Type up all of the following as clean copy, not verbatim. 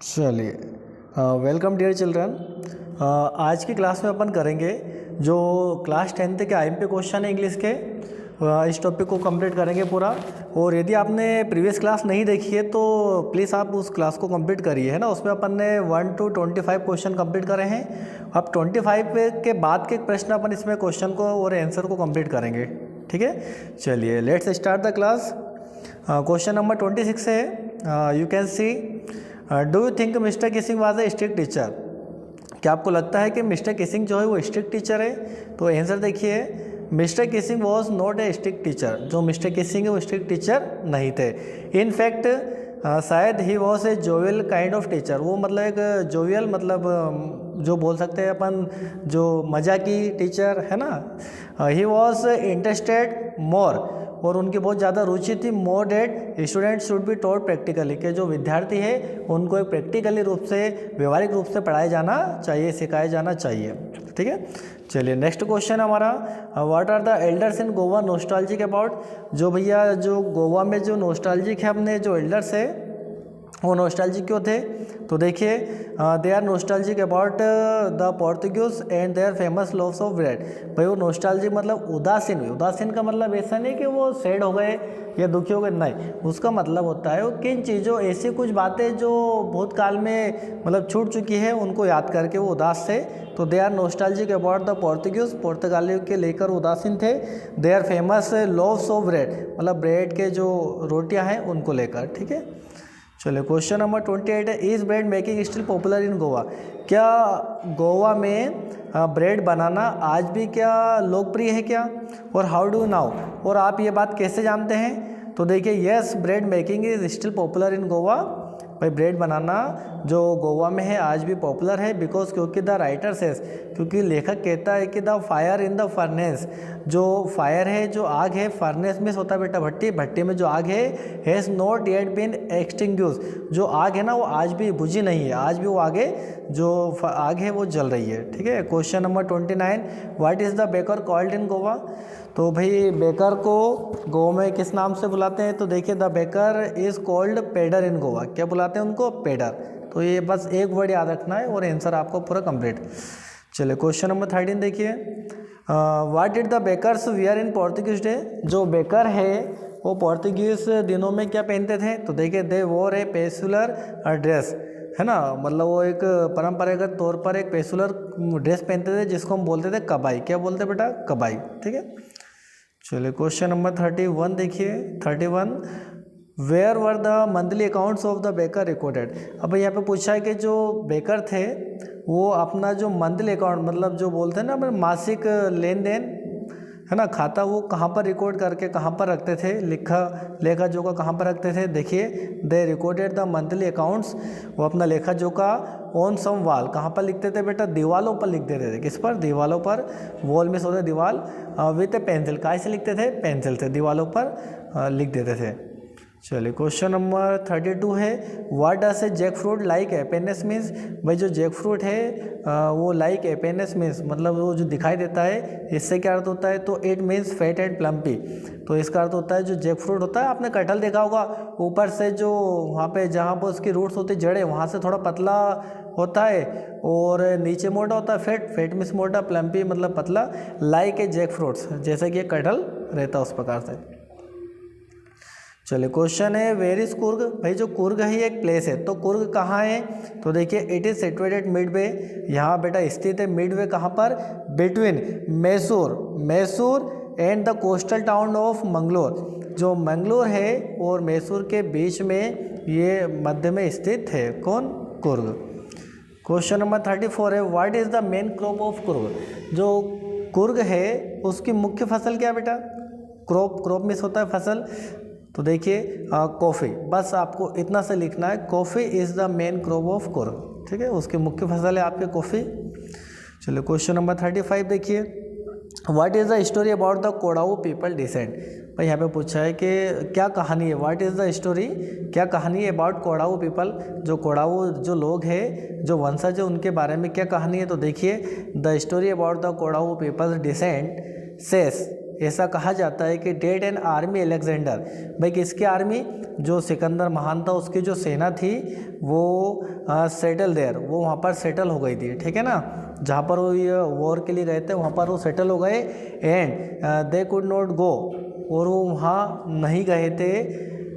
चलिए, welcome dear children. आज की क्लास में अपन करेंगे जो क्लास 10th के आईएमपी क्वेश्चन है इंग्लिश के। इस टॉपिक को कंप्लीट करेंगे पूरा। और यदि आपने प्रीवियस क्लास नहीं देखी है तो प्लीज़ आप उस क्लास को कंप्लीट करिए, है ना। उसमें अपन ने 1 to 25 क्वेश्चन कंप्लीट करे हैं। अब 25 के बाद के प्रश्न अपन इसमें क्वेश्चन को और आंसर को कंप्लीट करेंगे, ठीक है। चलिए let's start the class. Question number 26 है, you can see, do you think mister Keesing was a strict teacher. क्या आपको लगता है कि मिस्टर किसिंग जो है वो स्ट्रिक्ट टीचर है? तो आंसर देखिए, mister Keesing was not a strict teacher. जो मिस्टर किसिंग है वो स्ट्रिक्ट टीचर नहीं थे। इन फैक्ट शायद he was a jovial kind of teacher. वो मतलब एक जोवियल, मतलब जो बोल सकते हैं अपन जो मजाकी टीचर है ना। ही वॉज इंटरेस्टेड मोर, और उनकी बहुत ज़्यादा रुचि थी more that students should be taught practically, के जो विद्यार्थी है उनको एक प्रैक्टिकली रूप से, व्यवहारिक रूप से पढ़ाया जाना चाहिए, सिखाया जाना चाहिए, ठीक है। चलिए नेक्स्ट क्वेश्चन हमारा, what are the elders in Goa nostalgic about. जो भैया जो गोवा में जो नोस्टैल्जिक है अपने जो एल्डर्स है वो नोस्टैल्जिक क्यों थे? तो देखिए, they are nostalgic about the Portuguese and they are famous loaves of bread. भाई वो नोस्टैल्जिक मतलब उदासीन। उदासीन का मतलब ऐसा नहीं कि वो सैड हो गए या दुखी हो गए, नहीं। उसका मतलब होता है वो किन चीज़ों, ऐसी कुछ बातें जो भूतकाल में मतलब छूट चुकी है उनको याद करके वो उदास थे। तो they are nostalgic about the Portuguese, पुर्तगालियों के लेकर उदासीन थे। They are famous loaves of bread, मतलब ब्रेड के जो रोटियां हैं उनको लेकर, ठीक है। चलिए क्वेश्चन नंबर 28 है, is bread making still popular in Goa. क्या गोवा में ब्रेड बनाना आज भी क्या लोकप्रिय है क्या? और हाउ डू नाउ, और आप ये बात कैसे जानते हैं? तो देखिए, yes bread making is still popular in Goa. भाई ब्रेड बनाना जो गोवा में है आज भी पॉपुलर है, बिकॉज क्योंकि द राइटर सेज, क्योंकि लेखक कहता है कि the fire in the furnace, जो फायर है, जो आग है, फर्नेस में होता है बेटा भट्टी, भट्टी में जो आग है, हैज़ नॉट येट बीन एक्सटिंग्यूश, जो आग है ना वो आज भी बुझी नहीं है, आज भी वो आगे जो आग है वो जल रही है, ठीक है। Question number 29, what is the baker called in Goa. तो भाई बेकर को गोवा में किस नाम से बुलाते हैं? तो देखिए, the baker is called poder in Goa. क्या बुलाते हैं उनको? पेडर। तो ये बस एक वर्ड याद रखना है और आंसर आपको पूरा कंप्लीट। चलिए क्वेश्चन नंबर 13 देखिए, what did the bakers wear in Portuguese day. जो बेकर है वो पोर्तुगीज दिनों में क्या पहनते थे? तो देखिए, दे वोर ए पेसुलर ड्रेस, है ना, मतलब वो एक परंपरागत तौर पर एक पेसुलर ड्रेस पहनते थे जिसको हम बोलते थे कबाई। क्या बोलते बेटा? कबाई, ठीक है। चलिए क्वेश्चन नंबर 31 देखिए, 31, where were the monthly accounts of the baker recorded. अब यहाँ पे पूछा है कि जो बेकर थे वो अपना जो मंथली अकाउंट, मतलब जो बोलते हैं ना अपने मासिक लेन देन, है ना, खाता, वो कहाँ पर रिकॉर्ड करके कहाँ पर रखते थे? लेखा जोखा कहाँ पर रखते थे? देखिए, दे रिकॉर्डेड द मंथली अकाउंट्स, वो अपना लेखा जोखा ऑन सम वॉल, कहाँ पर लिखते थे बेटा? दीवालों पर लिख देते थे। किस पर? दीवालों पर। वॉल में सोते दीवाल, विथ ए पेंसिल, काय से लिखते थे? पेंसिल से दीवालों पर लिख देते थे। चलिए क्वेश्चन नंबर 32 है, what does a jackfruit like happiness means. भाई जो जैक फ्रूट है वो लाइक हैप्पीनेस मीन्स, मतलब वो जो दिखाई देता है, इससे क्या अर्थ होता है? तो it means fat and plumpy. तो इसका अर्थ होता है जो जैक फ्रूट होता है, आपने कटहल देखा होगा, ऊपर से जो वहाँ पे जहाँ पर उसकी रूट्स होती है, जड़ें, वहाँ से थोड़ा पतला होता है और नीचे मोटा होता है। फैट मीन्स मोटा, प्लम्पी मतलब पतला, लाइक ए जैक फ्रूट्स, जैसे कि कटहल रहता है उस प्रकार से। चलिए क्वेश्चन है, वेयर इज कुर्ग। भाई जो कुर्ग है ये एक प्लेस है, तो कुर्ग कहाँ है? तो देखिए, इट इज सिचुएटेड मिडवे, यहाँ बेटा स्थित है मिडवे, कहाँ पर? Between Mysore and the coastal town of Mangalore. जो मंगलोर है और मैसूर के बीच में ये मध्य में स्थित है। कौन? कुर्ग। क्वेश्चन नंबर 34 है, what is the main crop of Coorg. जो कुर्ग है उसकी मुख्य फसल क्या बेटा? क्रॉप में होता है फसल। तो देखिए कॉफ़ी, बस आपको इतना से लिखना है, coffee is the main crop of Coorg, ठीक है। उसकी मुख्य फसल है आपके कॉफ़ी। चलिए क्वेश्चन नंबर 35 देखिए, what is the story about the Kodava people descent. भाई यहाँ पे पूछा है कि क्या कहानी है, व्हाट इज़ द स्टोरी, क्या कहानी है अबाउट कोडाऊ पीपल। जो कोडाऊ जो लोग हैं, जो वंशज है, उनके बारे में क्या कहानी है? तो देखिए, the story about the Kodava people descent says ऐसा कहा जाता है कि डेड एन आर्मी अलेक्जेंडर, भाई किसकी आर्मी, जो सिकंदर महान था उसकी जो सेना थी वो सेटल देयर, वो वहाँ पर सेटल हो गई थी, ठीक है ना, जहाँ पर वो ये वॉर के लिए गए थे वहाँ पर वो सेटल हो गए, and they could not go, और वो वहाँ नहीं गए थे,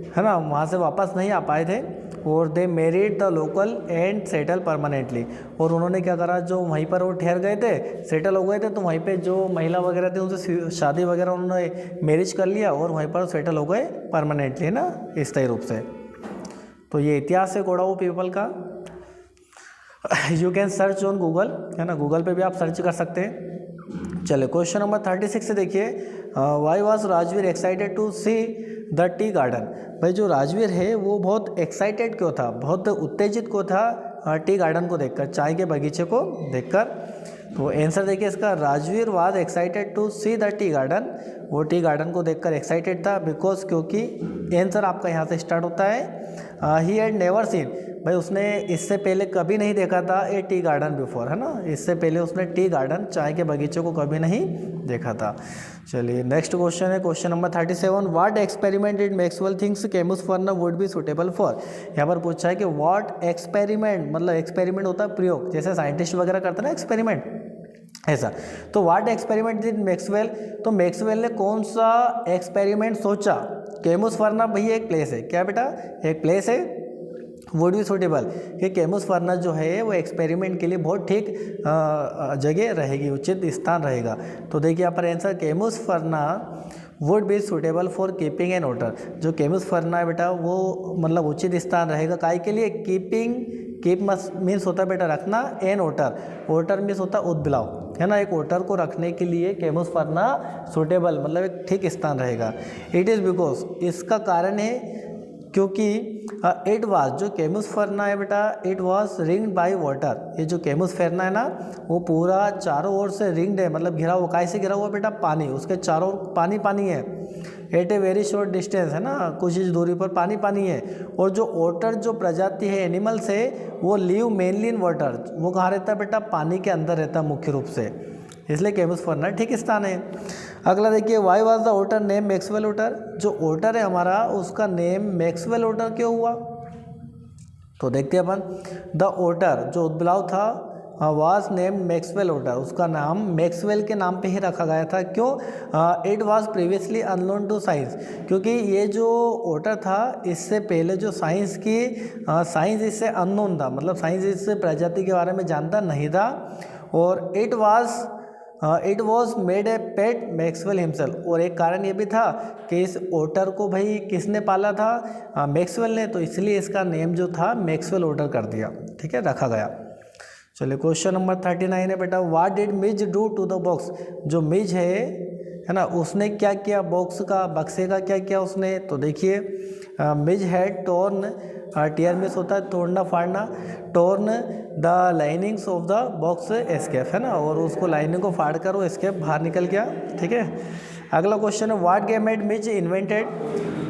है ना, वहाँ से वापस नहीं आ पाए थे, और they married the local and settle permanently, और उन्होंने क्या करा, जो वहीं पर वो ठहर गए थे, सेटल हो गए थे, तो वहीं पे जो महिला वगैरह थे उनसे शादी वगैरह उन्होंने मैरिज कर लिया और वहीं पर सेटल हो गए परमानेंटली, है ना, स्थायी रूप से। तो ये इतिहास है कोडागु पीपल का। You can search on Google, है ना, गूगल पे भी आप सर्च कर सकते हैं। चलिए क्वेश्चन नंबर 36 से देखिए, why was Rajvir excited to see the tea garden, भाई जो राजवीर है वो बहुत एक्साइटेड क्यों था, बहुत उत्तेजित क्यों था टी गार्डन को देखकर, चाय के बगीचे को देखकर। तो आंसर देखिए इसका, Rajvir was excited to see the tea garden, वो टी गार्डन को देखकर एक्साइटेड था, बिकॉज क्योंकि आंसर आपका यहाँ से स्टार्ट होता है, ही हैड नेवर सीन, भाई उसने इससे पहले कभी नहीं देखा था ए टी गार्डन बिफोर, है ना, इससे पहले उसने टी गार्डन चाय के बगीचे को कभी नहीं देखा था। चलिए नेक्स्ट क्वेश्चन है question number 37, what experiment did Maxwell thinks Camusfearna would be suitable for, यहाँ पर पूछा है कि व्हाट एक्सपेरिमेंट, मतलब एक्सपेरिमेंट होता है प्रयोग, जैसे साइंटिस्ट वगैरह करते हैं ना एक्सपेरिमेंट, ऐसा। तो व्हाट एक्सपेरिमेंट डिड मैक्सवेल, तो मैक्सवेल ने कौन सा एक्सपेरिमेंट सोचा, केमुस फर्ना भैया एक प्लेस है, क्या बेटा, एक प्लेस है, वुड बी सूटेबल, कि केमुस फर्ना जो है वो एक्सपेरिमेंट के लिए बहुत ठीक जगह रहेगी, उचित स्थान रहेगा। तो देखिए यहाँ पर answer, Camusfearna would be suitable for keeping an otter, जो केमुस फर्ना है बेटा वो मतलब उचित स्थान रहेगा काय के लिए, कीपिंग, कीप मीन्स होता है बेटा रखना, एन ओटर, ओटर मीन्स होता है उद्बिलाव, है ना, एक ओटर को रखने के लिए केमुस फर्ना सूटेबल मतलब एक ठीक स्थान रहेगा। इट इज़ बिकॉज, इसका कारण है क्योंकि इट वाज, जो केमुस फर्ना है बेटा, it was ringed by water, ये जो केमुस फर्ना है ना वो पूरा चारों ओर से रिंग्ड है, मतलब घिरा हुआ, कैसे घिरा हुआ बेटा, पानी, उसके चारों ओर पानी पानी है, at a very short distance, है ना, कुछ ही दूरी पर पानी पानी है। और जो ओटर जो प्रजाति है एनिमल्स है वो लिव मेनली इन वाटर, वो कहाँ रहता है बेटा, पानी के अंदर रहता है मुख्य रूप से, इसलिए केमुस फर्ना ठीक स्थान है। अगला देखिए, why was the otter name Maxwell otter, जो ओटर है हमारा उसका नेम मैक्सवेल ओटर क्यों हुआ, तो देखते हैं अपन, द ओटर जो उद्बिलाव था वाज नेम मैक्सवेल ओटर, उसका नाम मैक्सवेल के नाम पे ही रखा गया था, क्यों, it was previously unknown to science, क्योंकि ये जो ओटर था इससे पहले जो साइंस की साइंस इससे अननोन था, मतलब साइंस इस प्रजाति के बारे में जानता नहीं था, और it was made a pet Maxwell himself, और एक कारण ये भी था कि इस ओटर को भाई किसने पाला था, मैक्सवेल ने, तो इसलिए इसका नेम जो था मैक्सवेल ओटर कर दिया, ठीक है, रखा गया। चलिए क्वेश्चन नंबर 39 है बेटा, what did Mij do to the box, जो मिज है ना, उसने क्या किया बॉक्स का, बक्से का क्या किया उसने, तो देखिए Mij had torn, tear means होता है तोड़ना फाड़ना, torn the linings of the box escape, है ना, और उसको लाइनिंग को फाड़ कर वो एस्केप बाहर निकल गया, ठीक है। अगला क्वेश्चन है, what game had Mizo invented,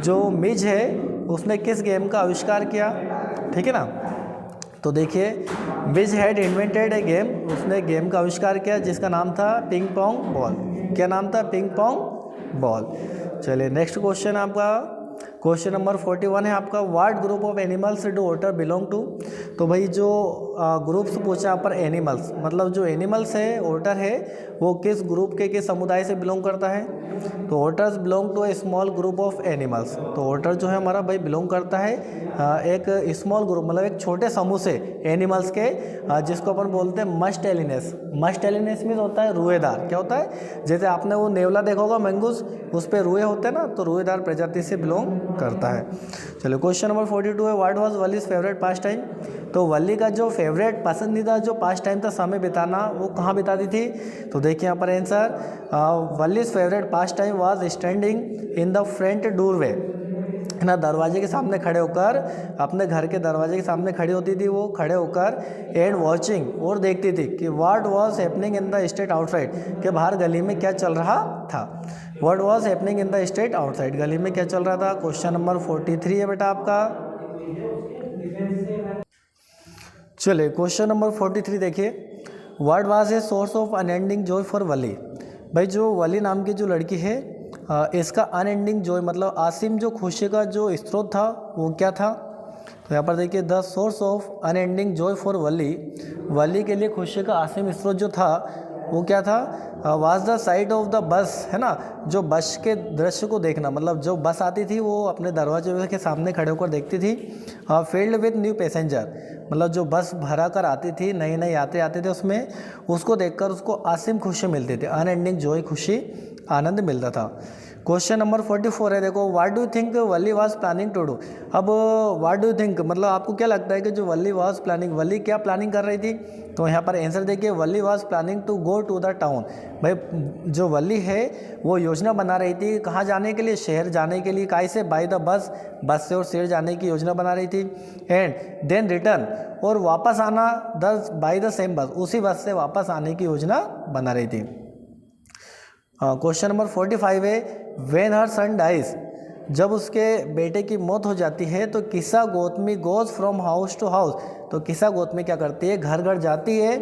जो मिज है उसने किस गेम का आविष्कार किया, ठीक है ना, तो देखिए Mij had invented A game, उसने गेम का आविष्कार किया जिसका नाम था पिंग पोंग बॉल, क्या नाम था, पिंग पोंग बॉल। चलिए नेक्स्ट क्वेश्चन आपका क्वेश्चन नंबर 41 है आपका, what group of animals do otter belong to, तो भाई जो ग्रुप्स पूछा यहाँ पर एनिमल्स, मतलब जो एनिमल्स है ओटर है वो किस ग्रुप के किस समुदाय से बिलोंग करता है, तो otters belong to a small group of animals, तो ओटर जो है हमारा भाई बिलोंग करता है एक स्मॉल ग्रुप, मतलब एक छोटे समूह से एनिमल्स के, जिसको अपन बोलते हैं मस्टेलिनेस, मस्टेलिनेस मीन्स होता है रुएदार, क्या होता है, जैसे आपने वो नेवला देखा होगा मंगूस, उस पर रुए होते हैं ना, तो रुएदार प्रजाति से बिलोंग करता है। चलो क्वेश्चन नंबर 42 है, what was Valli's favourite pastime, तो वली का जो फेवरेट पसंदीदा जो पास टाइम था समय बिताना, वो कहाँ बिताती थी, तो देखिए यहाँ पर answer, Valli's favourite pastime was standing in the front doorway, है ना, दरवाजे के सामने खड़े होकर, अपने घर के दरवाजे के सामने खड़ी होती थी वो, खड़े होकर एंड वॉचिंग, और देखती थी कि what was happening in the street outside, कि बाहर गली में क्या चल रहा था, what was happening in the street outside, गली में क्या चल रहा था। क्वेश्चन नंबर 43 है बेटा आपका। चलिए क्वेश्चन नंबर 43 देखिए, what was a source of unending joy for Valli, भाई जो वली नाम की जो लड़की है इसका अनएंडिंग जॉय मतलब असीम जो खुशी का जो स्रोत था वो क्या था? तो यहाँ पर देखिए the source of unending joy for Valli, Valli के लिए खुशी का असीम स्रोत जो था वो क्या था? Was the side of the bus, है ना, जो बस के दृश्य को देखना, मतलब जो बस आती थी वो अपने दरवाजे के सामने खड़े होकर देखती थी। फील्ड विद न्यू पैसेंजर, मतलब जो बस भरा कर आती थी, नए नए आते थे उसमें, उसको देखकर उसको असीम खुशी मिलती थी, अनएंडिंग जॉय, खुशी, आनंद मिलता था। क्वेश्चन नंबर 44 है, देखो what do you think Valli was planning to do. अब व्हाट डू यू थिंक मतलब आपको क्या लगता है कि जो वली वाज प्लानिंग, वली क्या प्लानिंग कर रही थी? तो यहाँ पर आंसर देखिए, Valli was planning to go to the town. भाई जो वली है वो योजना बना रही थी कहाँ जाने के लिए? शहर जाने के लिए। काहे से? बाय द बस, बस से और शहर जाने की योजना बना रही थी। एंड देन रिटर्न, और वापस आना बाय द सेम बस, उसी बस से वापस आने की योजना बना रही थी। क्वेश्चन नंबर 45 है, व्हेन हर सन डाइज, जब उसके बेटे की मौत हो जाती है तो Kisa Gotami goes from house to house. तो किस्सा गौतमी क्या करती है? घर घर जाती है।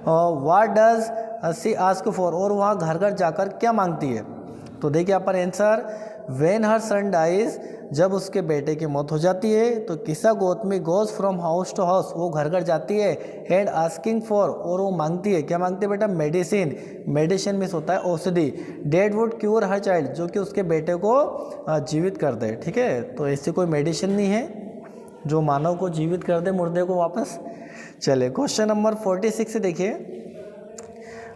What does she ask for, और वहाँ घर घर जाकर क्या मांगती है? तो देखिए यहाँ पर answer, when her son dies, जब उसके बेटे की मौत हो जाती है तो Kisa Gotami goes from house to house, वो घर घर जाती है। एंड आस्किंग फॉर, और वो मांगती है, क्या मांगती है बेटा? मेडिसिन। मेडिसिन मीन्स होता है औषधि। Dead would cure her child, जो कि उसके बेटे को जीवित कर दे। ठीक है, तो ऐसी कोई मेडिसिन नहीं है जो मानव को जीवित कर दे, मुर्दे को वापस। चले क्वेश्चन नंबर 46 से देखिए,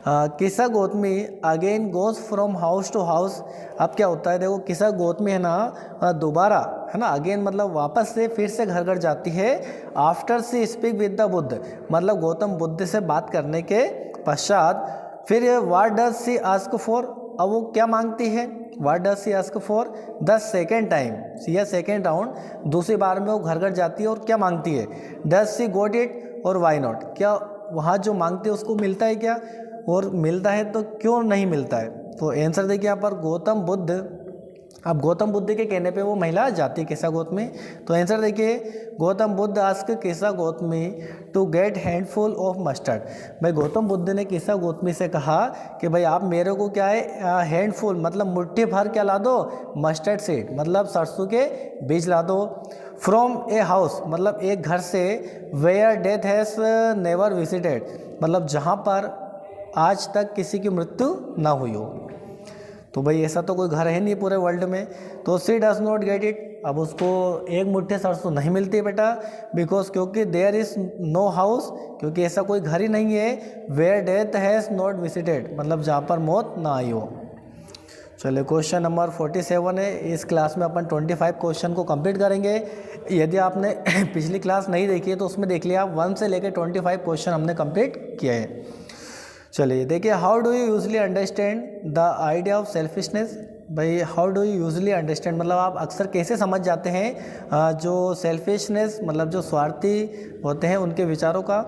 Kisa Gotami again goes from house to house. अब क्या होता है? देखो किस्सा गौतमी है ना, दोबारा, है ना, अगेन मतलब वापस से, फिर से घर घर जाती है। After she speak with the Buddha, मतलब गौतम बुद्ध से बात करने के पश्चात फिर what does she ask for, अब वो क्या मांगती है? What does she ask for the second time, या सेकेंड राउंड, दूसरी बार में वो घर घर जाती है और क्या मांगती है? डज सी गॉट इट और वाई नॉट, क्या वहाँ जो मांगते हैं उसको मिलता है क्या? और मिलता है तो क्यों नहीं मिलता है? तो आंसर देखिए यहाँ पर, गौतम बुद्ध, अब गौतम बुद्ध के कहने पे वो महिला जाती है किस्सा गौतमी। तो आंसर देखिए, Gautam Buddha ask Kisa Gotami to get handful of mustard. भाई गौतम बुद्ध ने किस्सा गौतमी से कहा कि भाई आप मेरे को क्या है, हैंडफुल मतलब मुट्ठी भर क्या ला दो? मस्टर्ड सीड, मतलब सरसों के बीज ला दो। फ्रॉम ए हाउस, मतलब एक घर से, where death has never visited, मतलब जहाँ पर आज तक किसी की मृत्यु ना हुई हो। तो भाई ऐसा तो कोई घर है नहीं पूरे वर्ल्ड में। तो सी डज नॉट गेट इट, अब उसको एक मुट्ठी सरसों नहीं मिलती है बेटा, बिकॉज क्योंकि देयर इज़ नो हाउस, क्योंकि ऐसा कोई घर ही नहीं है। Where death has not visited, मतलब जहाँ पर मौत ना आई हो। चलिए क्वेश्चन नंबर 47 है। इस क्लास में अपन 25 क्वेश्चन को कंप्लीट करेंगे। यदि आपने पिछली क्लास नहीं देखी है तो उसमें देख लिया, 1 से लेकर 25 क्वेश्चन हमने कंप्लीट किए हैं। चलिए देखिए, how do you usually understand the idea of selfishness. भाई how do you usually understand मतलब आप अक्सर कैसे समझ जाते हैं जो सेल्फिशनेस मतलब जो स्वार्थी होते हैं उनके विचारों का।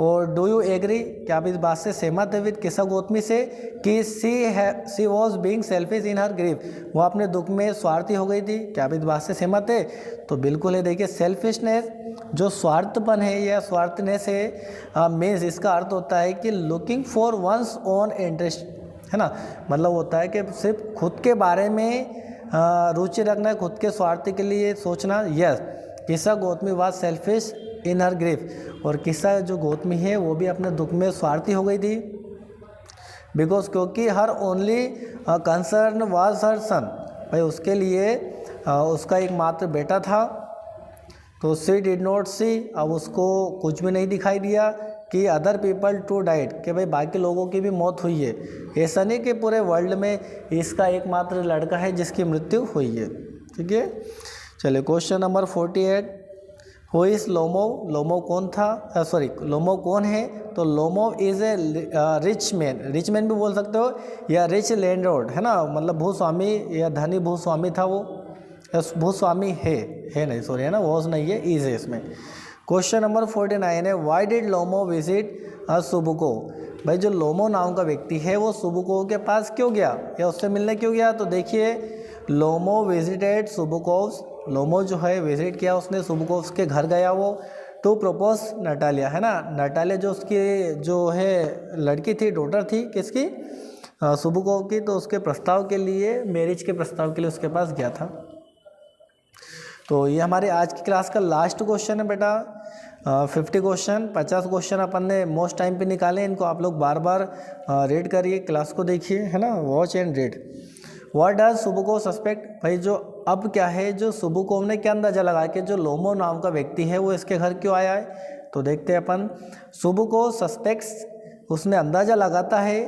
और डू यू एग्री, क्या आप इस बात से सहमत है विद किस्सा गौतमी से कि she was being selfish in her grief, वो अपने दुख में स्वार्थी हो गई थी, क्या आप इस बात से सहमत है? तो बिल्कुल है। देखिए सिर्फ जो स्वार्थपन है या स्वार्थनेस है मीन्स इसका अर्थ होता है कि looking for one's own interest, है ना, मतलब होता है कि सिर्फ खुद के बारे में रुचि रखना, खुद के स्वार्थ के लिए सोचना। यस, किस्सा Gautami was selfish in her grief, और किस्सा जो गौतमी है वो भी अपने दुख में स्वार्थी हो गई थी। बिकॉज क्योंकि her only concern was her son, भाई उसके लिए उसका एकमात्र बेटा था। तो सी डिड नॉट सी, अब उसको कुछ भी नहीं दिखाई दिया कि अदर पीपल टू डाइड, कि भाई बाकी लोगों की भी मौत हुई है। ऐसा नहीं कि पूरे वर्ल्ड में इसका एकमात्र लड़का है जिसकी मृत्यु हुई है। ठीक है, चलिए question number 48, who is Lomov. Lomov कौन था, लोमोव कौन है? तो Lomov is a rich man, rich man भी बोल सकते हो, या रिच लैंडलॉर्ड, है ना, मतलब भूस्वामी या धनी भूस्वामी था वो। भूस्वामी है नहीं, सॉरी, है ना, वॉज नहीं है, इज है इसमें। क्वेश्चन नंबर 49 है, वाई डिड लोमो विजिट सुबुको। भाई जो लोमो नाम का व्यक्ति है वो सुबुको के पास क्यों गया या उससे मिलने क्यों गया? तो देखिए, लोमो विजिटेड सुबुकोव्स, लोमो जो है विजिट किया उसने सुबुकोव्स के घर गया वो, टू प्रपोज नटालिया, है ना, नटालिया जो उसकी जो है लड़की थी, डॉटर थी किसकी? सुबुको की, तो उसके प्रस्ताव के लिए, मैरिज के प्रस्ताव के लिए उसके पास गया था। तो ये हमारे आज की क्लास का लास्ट क्वेश्चन है बेटा। 50 क्वेश्चन, 50 क्वेश्चन अपन ने मोस्ट टाइम पे निकाले। इनको आप लोग बार बार रीड करिए, क्लास को देखिए, है ना, watch and read. What does Subuko suspect, भाई जो अब क्या है, जो सुबुको ने क्या अंदाजा लगा कि जो लोमो नाम का व्यक्ति है वो इसके घर क्यों आया है। तो देखते हैं अपन। सुबुको सस्पेक्ट्स, उसने अंदाजा लगाता है,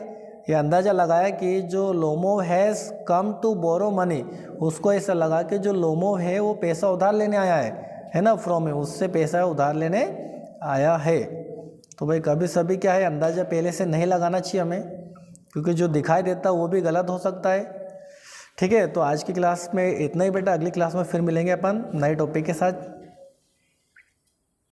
ये अंदाज़ा लगाया कि जो Lomo has come to borrow money, उसको ऐसा लगा कि जो लोमो है वो पैसा उधार लेने आया है ना, फ्रॉम है, उससे पैसा उधार लेने आया है। तो भाई कभी सभी क्या है, अंदाज़ा पहले से नहीं लगाना चाहिए हमें, क्योंकि जो दिखाई देता है वो भी गलत हो सकता है। ठीक है, तो आज की क्लास में इतना ही बेटा। अगली क्लास में फिर मिलेंगे अपन नए टॉपिक के साथ।